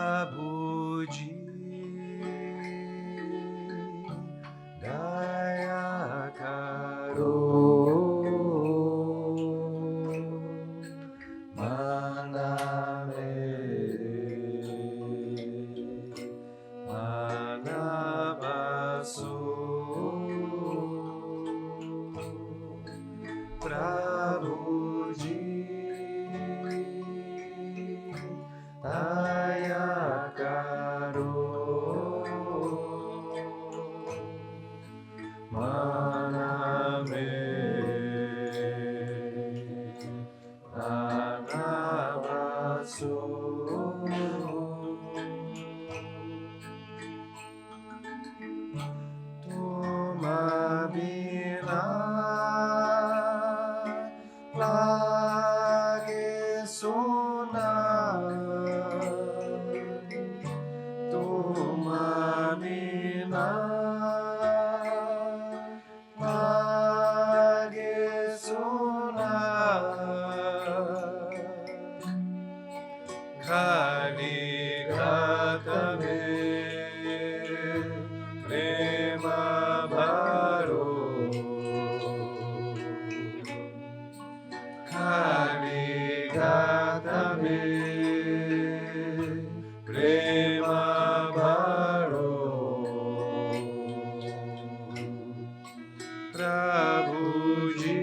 Prabhuji Daya Karo Maname Manabaso Prabhuji Daya Karo Maname Manabaso Toma Bina Lage Sona Toma Bina Prabhuji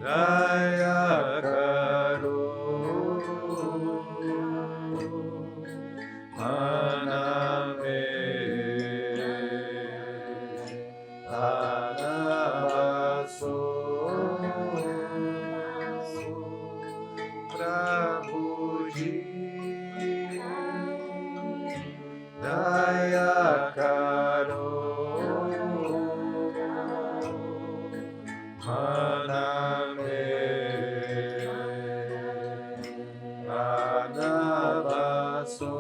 Daya Karo Maname Anabaso Prabhuji Daya Karo Maname Anabaso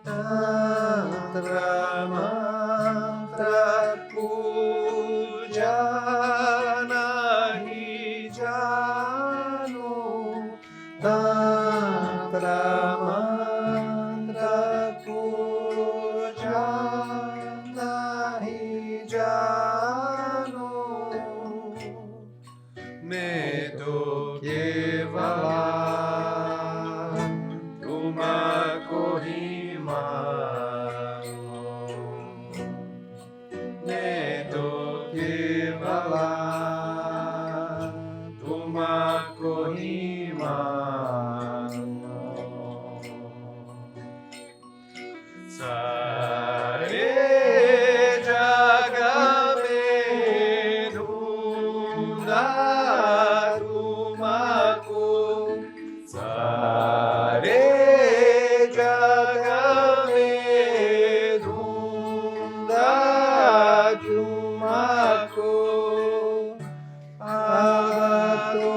Tantra mantra puja nahi jano Tantra mantra puja nahi jano मैं तो केवला तुमको ही मानो मैं तो केवला तुमको ही मानो सारे जग में ढूंढा तुमको सारे जग में ढूंढा तुमको अब तो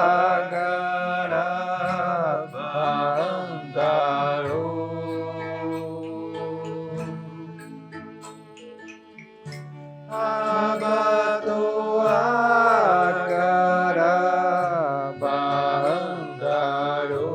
आगरा बंदारो अब तो आगरा बंदारो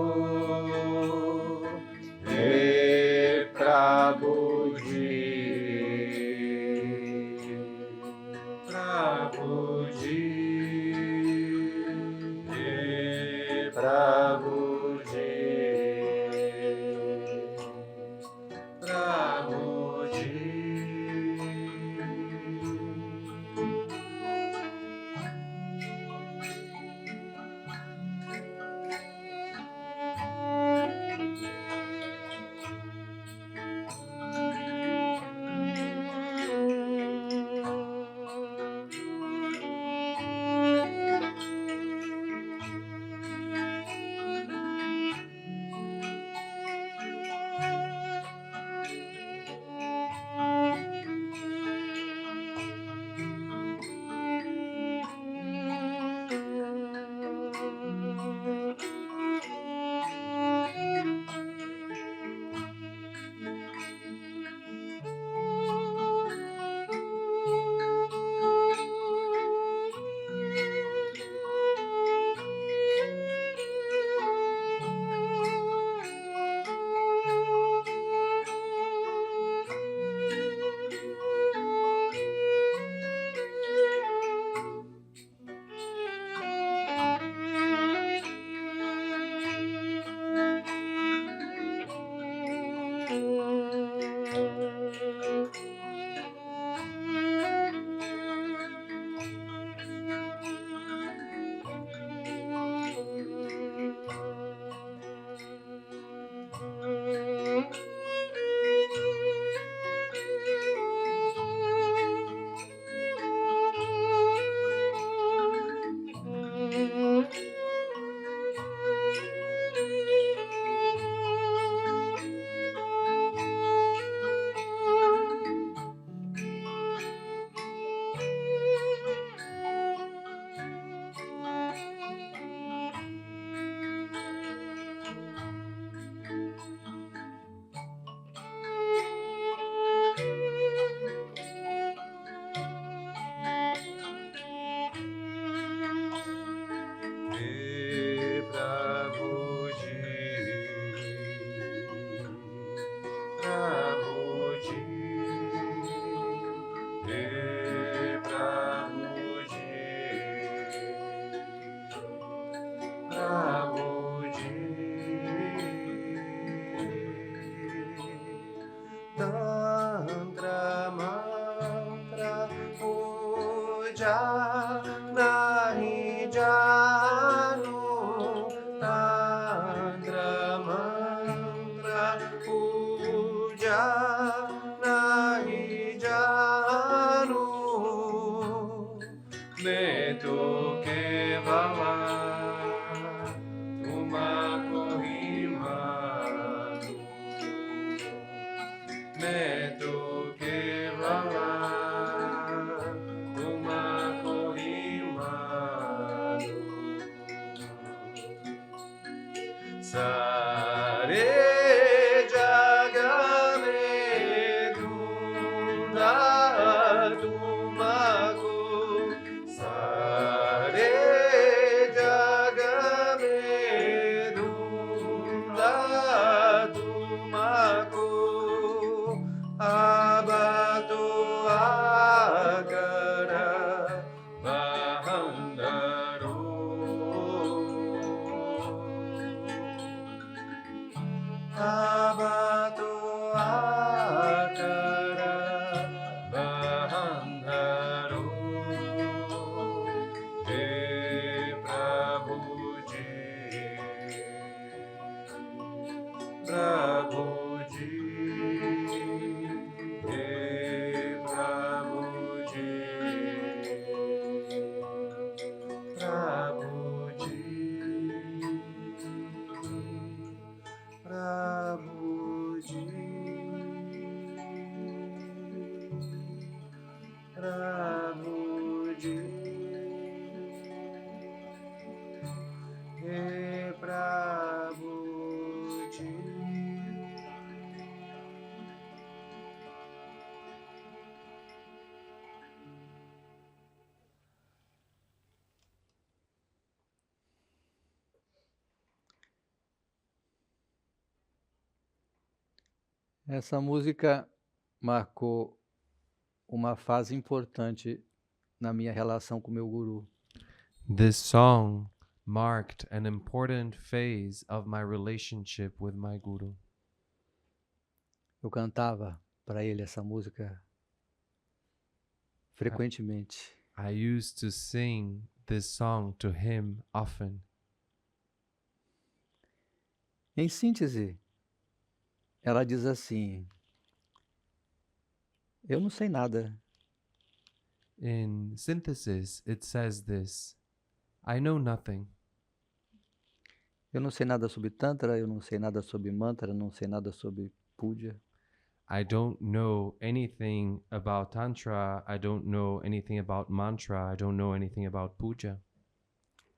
Abato akara bahandharo he Prabhuji Prabhuji he Prabhuji Prabhuji Prabhuji Prabhuji He Prabhuji Essa música marcou uma fase importante na minha relação com o meu guru. This song marked an important phase of my relationship with my guru. Eu cantava para ele essa música frequentemente. I used to sing this song to him often. Em síntese, ela diz assim: eu não sei nada, In synthesis, it says this: I know nothing. eu não sei nada sobre Tantra, eu não sei nada sobre mantra, eu não sei nada sobre puja. I don't know anything about Tantra. I don't know anything about mantra. I don't know anything about puja.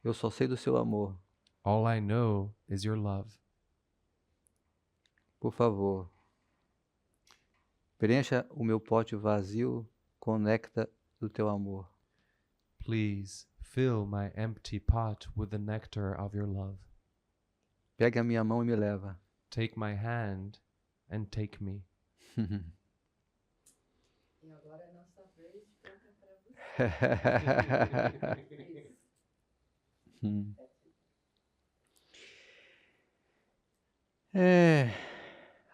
Eu só sei do seu amor. All I know is your love. Por favor, preencha o meu pote vazio com o néctar do teu amor. Please fill my empty pot with the nectar of your love. Pegue a minha mão e me leva. Take my hand and take me. E agora é nossa vez de cantar para você.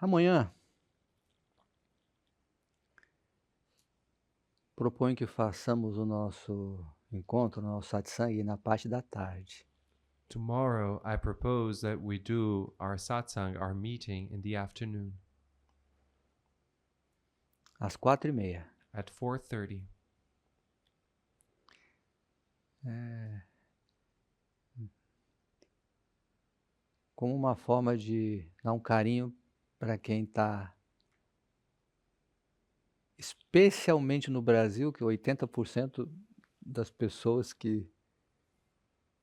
Amanhã proponho que façamos o nosso encontro, o nosso satsang na parte da tarde. Tomorrow, I propose that we do our satsang, our meeting, in the afternoon Às 4:30. at 4:30. Como uma forma de dar um carinho para quem está, especialmente no Brasil, que 80% das pessoas que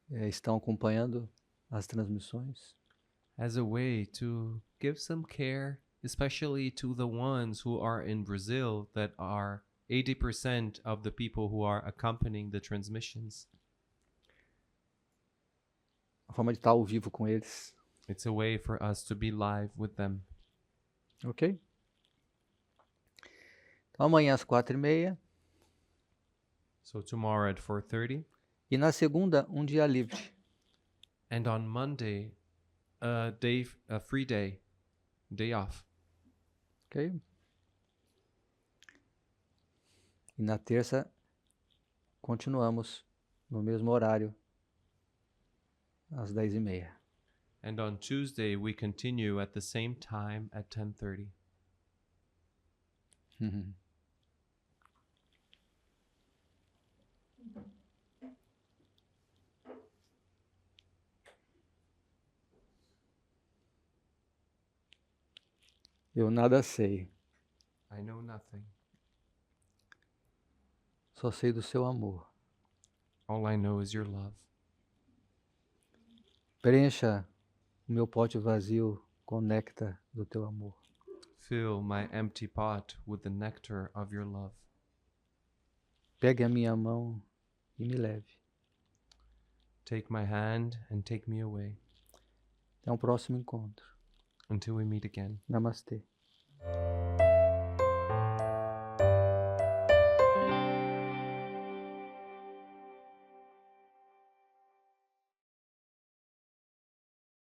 estão acompanhando as transmissões. As a way to give some care, especially to the ones who are in Brazil, that are 80% of the people who are accompanying the transmissions. Uma forma de estar ao vivo com eles. It's a way for us to be live with them. Ok? Então amanhã às 4:30. So tomorrow at 4:30. E na segunda, um dia livre. And on Monday, a free day off. Ok? E na terça, continuamos no mesmo horário, às 10:30. And on Tuesday, we continue at the same time at 10:30. Eu nada sei, I know nothing. só sei do seu amor. All I know is your love. Preencha o meu pote vazio com o néctar do teu amor. Fill my empty pot with the nectar of your love. Pegue a minha mão e me leve. Take my hand and take me away Até um próximo encontro. until we meet again. Namastê.